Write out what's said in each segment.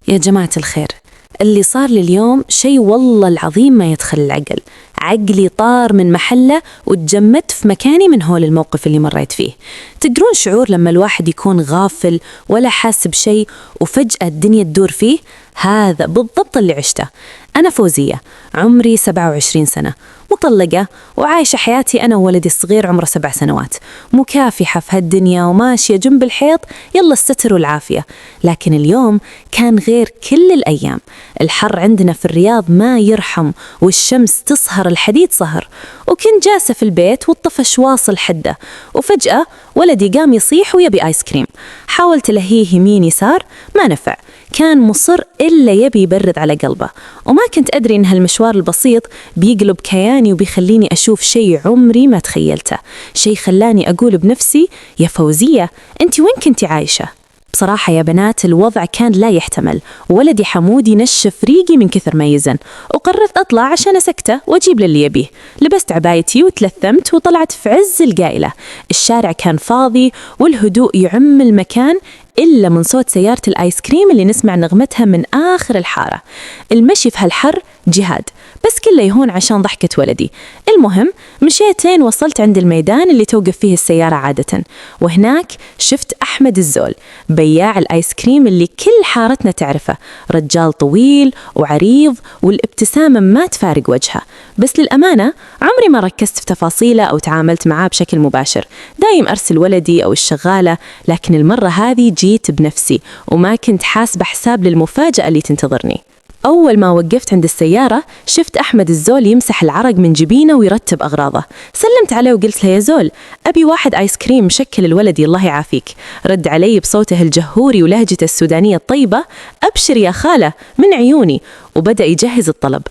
يا جماعة الخير، اللي صار لي اليوم شيء والله العظيم ما يدخل العقل. عقلي طار من محله وتجمدت في مكاني من هول الموقف اللي مريت فيه. تدرون شعور لما الواحد يكون غافل ولا حاسب شيء وفجأة الدنيا تدور فيه؟ هذا بالضبط اللي عشته. أنا فوزية، عمري 27 سنة، مطلقة وعايشة حياتي أنا وولدي الصغير عمره 7 سنوات، مكافحة في هالدنيا وماشية جنب الحيط، يلا الستر والعافية. لكن اليوم كان غير كل الأيام. الحر عندنا في الرياض ما يرحم، والشمس تصهر الحديد صهر، وكنت جالسة في البيت والطفش واصل حده، وفجأة ولدي قام يصيح ويبي آيس كريم. حاولت لهيه يمين يسار، ما نفع، كان مصر إلا يبي يبرد على قلبه. وما كنت أدري إن هالمشوار البسيط بيقلب كياني وبيخليني أشوف شيء عمري ما تخيلته، شيء خلاني أقول بنفسي يا فوزية أنت وين كنتي عايشة؟ بصراحة يا بنات الوضع كان لا يحتمل، ولدي حمودي نشف ريقي من كثر ما يزن، وقررت أطلع عشان أسكته وأجيب للي يبيه. لبست عبايتي وتلثمت وطلعت في عز القائلة. الشارع كان فاضي والهدوء يعم المكان إلا من صوت سيارة الآيس كريم اللي نسمع نغمتها من آخر الحارة. المشي في هالحر جهاد، بس كله يهون عشان ضحكة ولدي. المهم مشيتين وصلت عند الميدان اللي توقف فيه السيارة عادة، وهناك شفت أحمد الزول، بياع الآيس كريم اللي كل حارتنا تعرفه، رجال طويل وعريض والابتسامة ما تفارق وجهه. بس للأمانة عمري ما ركزت في تفاصيله أو تعاملت معاه بشكل مباشر، دايم أرسل ولدي أو الشغالة، لكن المرة هذه جيت بنفسي وما كنت حاسبة حساب للمفاجأة اللي تنتظرني. أول ما وقفت عند السيارة شفت أحمد الزول يمسح العرق من جبينه ويرتب أغراضه. سلمت عليه وقلت له يا زول أبي واحد آيس كريم مشكل الولدي الله يعافيك. رد علي بصوته الجهوري ولهجته السودانية الطيبة: أبشر يا خالة من عيوني، وبدأ يجهز الطلب.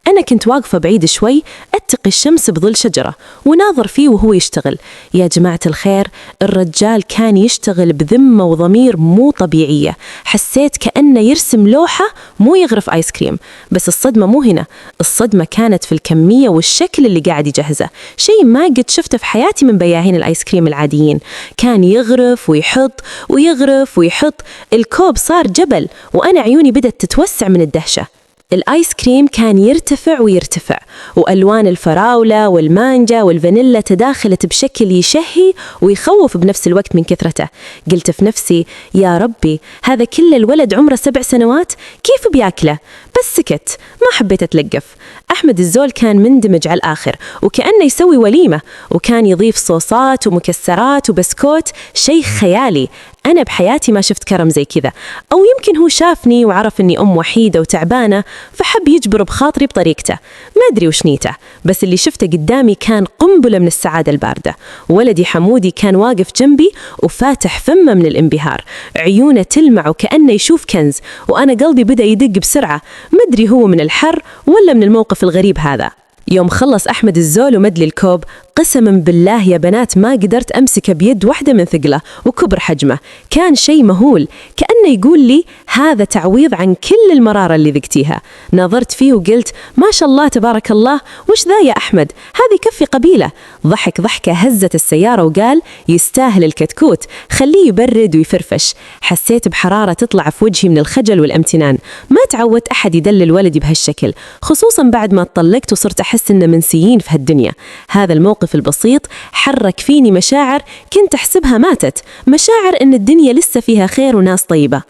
أنا كنت واقفة بعيد شوي أتقي الشمس بظل شجرة وناظر فيه وهو يشتغل. يا جماعة الخير الرجال كان يشتغل بذمة وضمير مو طبيعية، حسيت كأنه يرسم لوحة مو يغرف آيس كريم. بس الصدمة مو هنا، الصدمة كانت في الكمية والشكل اللي قاعد يجهزه، شيء ما قد شفته في حياتي من بياعين الآيس كريم العاديين. كان يغرف ويحط ويغرف ويحط، الكوب صار جبل وأنا عيوني بدأت تتوسع من الدهشة. الآيس كريم كان يرتفع ويرتفع، وألوان الفراولة والمانجا والفانيلا تداخلت بشكل يشهي ويخوف بنفس الوقت من كثرته. قلت في نفسي يا ربي هذا كل الولد عمره 7 سنوات كيف بياكله؟ بس سكت، ما حبيت أتلقف. أحمد الزول كان مندمج على الآخر وكأنه يسوي وليمة، وكان يضيف صوصات ومكسرات وبسكوت، شيء خيالي. أنا بحياتي ما شفت كرم زي كذا، أو يمكن هو شافني وعرف أني أم وحيدة وتعبانة فحب يجبر بخاطري بطريقته، ما أدري وش نيته. بس اللي شفته قدامي كان قنبلة من السعادة الباردة. ولدي حمودي كان واقف جنبي وفاتح فمه من الانبهار، عيونه تلمع وكأنه يشوف كنز، وأنا قلبي بدأ يدق بسرعة، ما أدري هو من الحر ولا من الموقف الغريب هذا. يوم خلص أحمد الزول ومدلي الكوب، قسما بالله يا بنات ما قدرت أمسكه بيد واحدة من ثقله وكبر حجمه. كان شيء مهول، كأنه يقول لي هذا تعويض عن كل المرارة اللي ذقتيها. نظرت فيه وقلت ما شاء الله تبارك الله، وش ذا يا أحمد، هذه كفي قبيلة. ضحك ضحكة هزت السيارة وقال يستاهل الكتكوت، خليه يبرد ويفرفش. حسيت بحرارة تطلع في وجهي من الخجل والامتنان، ما تعودت أحد يدلل ولدي بهالشكل، خصوصا بعد ما طلقت وصرت أحس إن منسيين في هالدنيا. هذا الموقف البسيط حرك فيني مشاعر كنت أحسبها ماتت، مشاعر إن الدنيا لسه فيها خير وناس طيبة.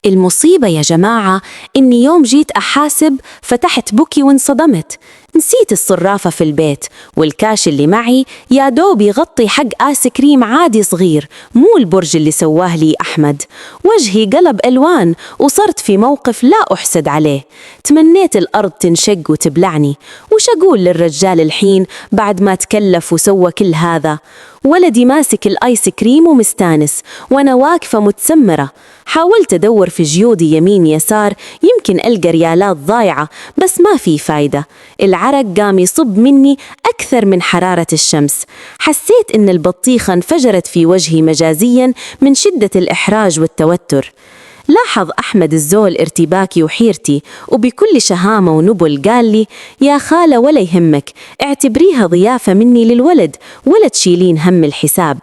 المصيبة يا جماعة إني يوم جيت أحاسب فتحت بوكي وانصدمت، نسيت الصرافة في البيت، والكاش اللي معي يا دوب يغطي حق آيس كريم عادي صغير، مو البرج اللي سواه لي أحمد. وجهي قلب ألوان وصرت في موقف لا أحسد عليه. تمنيت الأرض تنشق وتبلعني. وش أقول للرجال الحين بعد ما تكلف وسوى كل هذا؟ ولدي ماسك الآيس كريم ومستانس، وأنا واقفة متسمرة. حاولت أدور في جيودي يمين يسار يمكن ألقى ريالات ضايعة، بس ما في فايدة. العرق قام يصب مني أكثر من حرارة الشمس. حسيت إن البطيخة انفجرت في وجهي مجازيا من شدة الإحراج والتوتر. لاحظ أحمد الزول ارتباكي وحيرتي، وبكل شهامة ونبل قال لي يا خالة ولا يهمك، اعتبريها ضيافة مني للولد ولا تشيلين هم الحساب.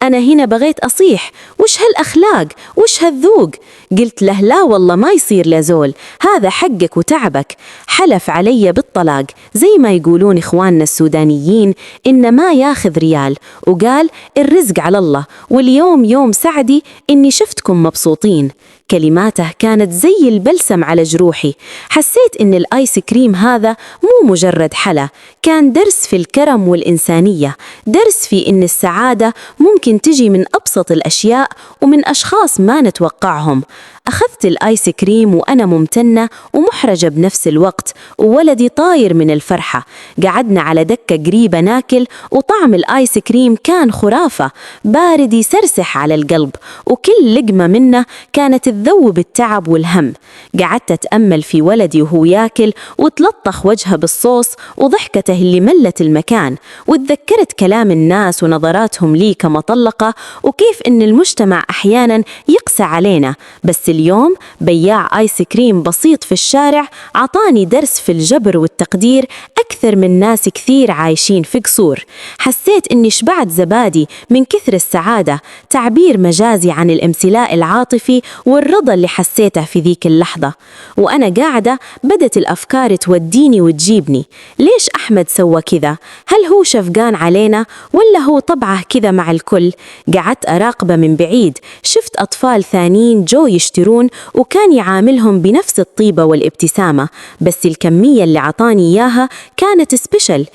أنا هنا بغيت أصيح، وش هالأخلاق؟ وش هالذوق؟ قلت له لا والله ما يصير لزول، هذا حقك وتعبك. حلف علي بالطلاق زي ما يقولون إخواننا السودانيين، إن ما ياخذ ريال، وقال الرزق على الله، واليوم يوم سعدي إني شفتكم مبسوطين. كلماته كانت زي البلسم على جروحي. حسيت إن الآيس كريم هذا مو مجرد حلا، كان درس في الكرم والإنسانية، درس في إن السعادة ممكن تجي من أبسط الأشياء ومن أشخاص ما نتوقعهم. أخذت الآيس كريم وأنا ممتنة ومحرجة بنفس الوقت، وولدي طاير من الفرحة. قعدنا على دكة قريبة ناكل، وطعم الآيس كريم كان خرافة، بارد يسرسح على القلب، وكل لقمة منه كانت تذوب التعب والهم. قعدت أتأمل في ولدي وهو ياكل، وتلطخ وجهه بالصوص وضحكته اللي ملت المكان، وتذكرت كلام الناس ونظراتهم لي كمطلقة، وكيف إن المجتمع أحيانا يقسى علينا. بس اليوم بياع آيس كريم بسيط في الشارع عطاني درس في الجبر والتقدير أكثر من ناس كثير عايشين في قصور. حسيت إني شبعت زبادي من كثر السعادة، تعبير مجازي عن الامتلاء العاطفي والرضا اللي حسيته في ذيك اللحظة. وأنا قاعدة بدت الأفكار توديني وتجيبني. ليش أحمد سوى كذا؟ هل هو شفقان علينا ولا هو طبعه كذا مع الكل؟ قعدت أراقبه من بعيد، شفت أطفال ثانيين جو يشترون، وكان يعاملهم بنفس الطيبة والابتسامة، بس الكمية اللي عطاني إياها كانت سبيشل.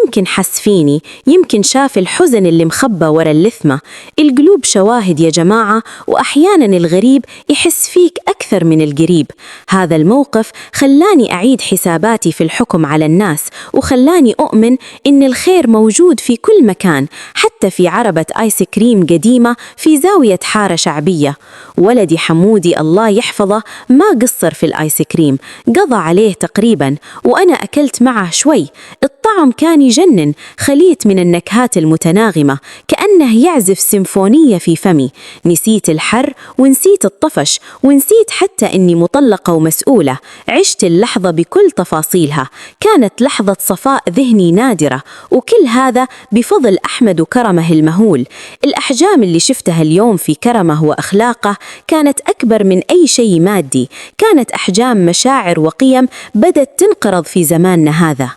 يمكن حس فيني، يمكن شاف الحزن اللي مخبى ورا اللثمة. القلوب شواهد يا جماعة، وأحيانا الغريب يحس فيك أكثر من القريب. هذا الموقف خلاني أعيد حساباتي في الحكم على الناس، وخلاني أؤمن إن الخير موجود في كل مكان، حتى في عربة آيس كريم قديمة في زاوية حارة شعبية. ولدي حمودي الله يحفظه ما قصر في الآيس كريم، قضى عليه تقريبا، وأنا أكلت معه شوي. الطعم كان يجنن، خليت من النكهات المتناغمة كأنه يعزف سيمفونية في فمي. نسيت الحر ونسيت الطفش ونسيت حتى أني مطلقة ومسؤولة. عشت اللحظة بكل تفاصيلها، كانت لحظة صفاء ذهني نادرة، وكل هذا بفضل أحمد وكرمه المهول. الأحجام اللي شفتها اليوم في كرمه وأخلاقه كانت أكبر من أي شيء مادي، كانت أحجام مشاعر وقيم بدت تنقرض في زماننا هذا.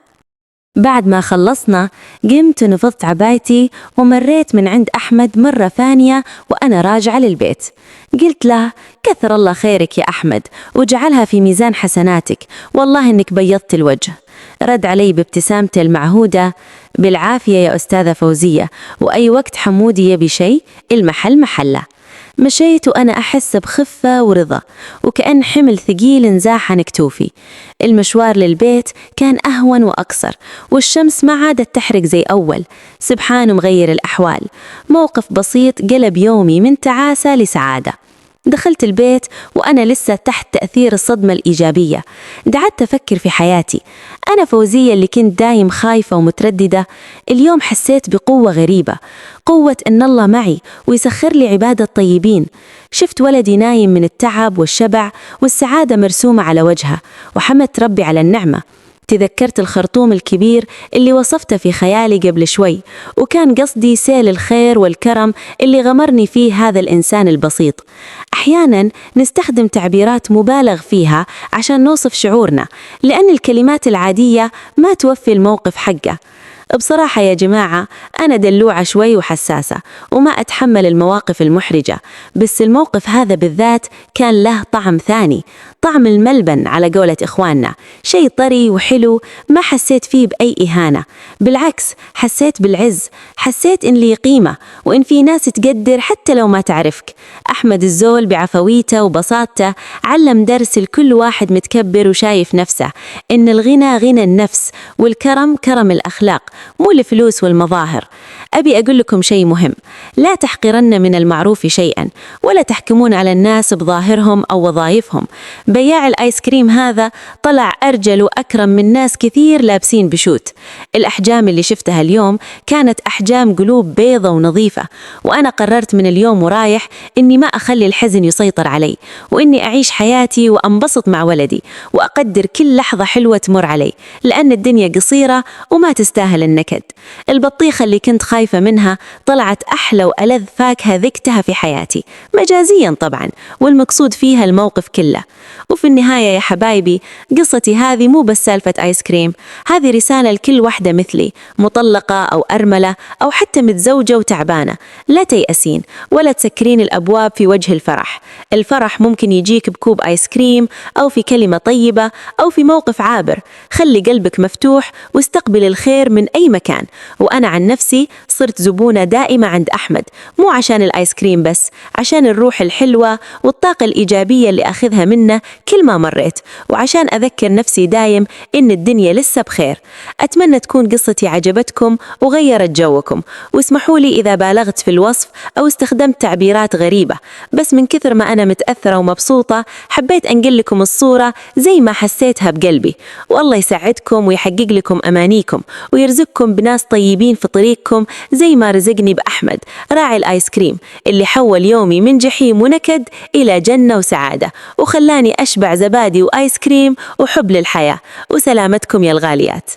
بعد ما خلصنا قمت ونفضت عبايتي ومريت من عند أحمد مرة ثانية وأنا راجعة للبيت. قلت له كثر الله خيرك يا أحمد، وجعلها في ميزان حسناتك، والله إنك بيضت الوجه. رد علي بابتسامته المعهودة، بالعافية يا أستاذة فوزية، وأي وقت حمودي يبي شيء المحل محله. مشيت وأنا أحس بخفة ورضا، وكأن حمل ثقيل انزاح عن كتوفي. المشوار للبيت كان أهون وأقصر، والشمس ما عادت تحرق زي أول. سبحان مغير الأحوال، موقف بسيط قلب يومي من تعاسة لسعادة. دخلت البيت وأنا لسه تحت تأثير الصدمة الإيجابية. قعدت أفكر في حياتي. أنا فوزية اللي كنت دايم خايفة ومترددة، اليوم حسيت بقوة غريبة، قوة إن الله معي ويسخر لي عبادة الطيبين. شفت ولدي نايم من التعب والشبع، والسعادة مرسومة على وجهه، وحمدت ربي على النعمة. تذكرت الخرطوم الكبير اللي وصفته في خيالي قبل شوي، وكان قصدي سيل الخير والكرم اللي غمرني فيه هذا الإنسان البسيط. أحيانا نستخدم تعبيرات مبالغ فيها عشان نوصف شعورنا، لأن الكلمات العادية ما توفي الموقف حقه. بصراحة يا جماعة أنا دلوعة شوي وحساسة، وما أتحمل المواقف المحرجة، بس الموقف هذا بالذات كان له طعم ثاني، طعم الملبن على قولة إخواننا، شيء طري وحلو، ما حسيت فيه بأي إهانة، بالعكس حسيت بالعز، حسيت إن لي قيمة، وإن في ناس تقدر حتى لو ما تعرفك. أحمد الزول بعفويته وبساطته علم درس لكل واحد متكبر وشايف نفسه، إن الغنى غنى النفس، والكرم كرم الأخلاق، مو الفلوس والمظاهر. أبي أقول لكم شيء مهم، لا تحقرن من المعروف شيئا، ولا تحكمون على الناس بظاهرهم أو وظائفهم، بل بياع الآيس كريم هذا طلع أرجل وأكرم من ناس كثير لابسين بشوت. الأحجام اللي شفتها اليوم كانت أحجام قلوب بيضة ونظيفة، وأنا قررت من اليوم ورايح إني ما أخلي الحزن يسيطر علي، وإني أعيش حياتي وأنبسط مع ولدي وأقدر كل لحظة حلوة تمر علي، لأن الدنيا قصيرة وما تستاهل النكد. البطيخة اللي كنت خايفة منها طلعت أحلى وألذ فاكهة ذقتها في حياتي، مجازيا طبعا، والمقصود فيها الموقف كله. وفي النهاية يا حبايبي، قصتي هذه مو بس سالفة آيس كريم، هذه رسالة لكل واحدة مثلي، مطلقة أو أرملة أو حتى متزوجة وتعبانة. لا تيأسين ولا تسكرين الأبواب في وجه الفرح. الفرح ممكن يجيك بكوب آيس كريم أو في كلمة طيبة أو في موقف عابر. خلي قلبك مفتوح واستقبل الخير من أي مكان. وأنا عن نفسي صرت زبونة دائمة عند أحمد، مو عشان الآيس كريم بس، عشان الروح الحلوة والطاقة الإيجابية اللي أخذها منه كل ما مريت، وعشان أذكر نفسي دايم إن الدنيا لسه بخير. أتمنى تكون قصتي عجبتكم وغيرت جوكم، واسمحوا لي إذا بالغت في الوصف أو استخدمت تعبيرات غريبة، بس من كثر ما أنا متأثرة ومبسوطة حبيت أنقل لكم الصورة زي ما حسيتها بقلبي. والله يسعدكم ويحقق لكم أمانيكم ويرزقكم بناس طيبين في طريقكم، زي ما رزقني بأحمد راعي الآيس كريم اللي حول يومي من جحيم ونكد إلى جنة وسعادة، وخلاني أشبع زبادي وآيس كريم وحب للحياة. وسلامتكم يا الغاليات.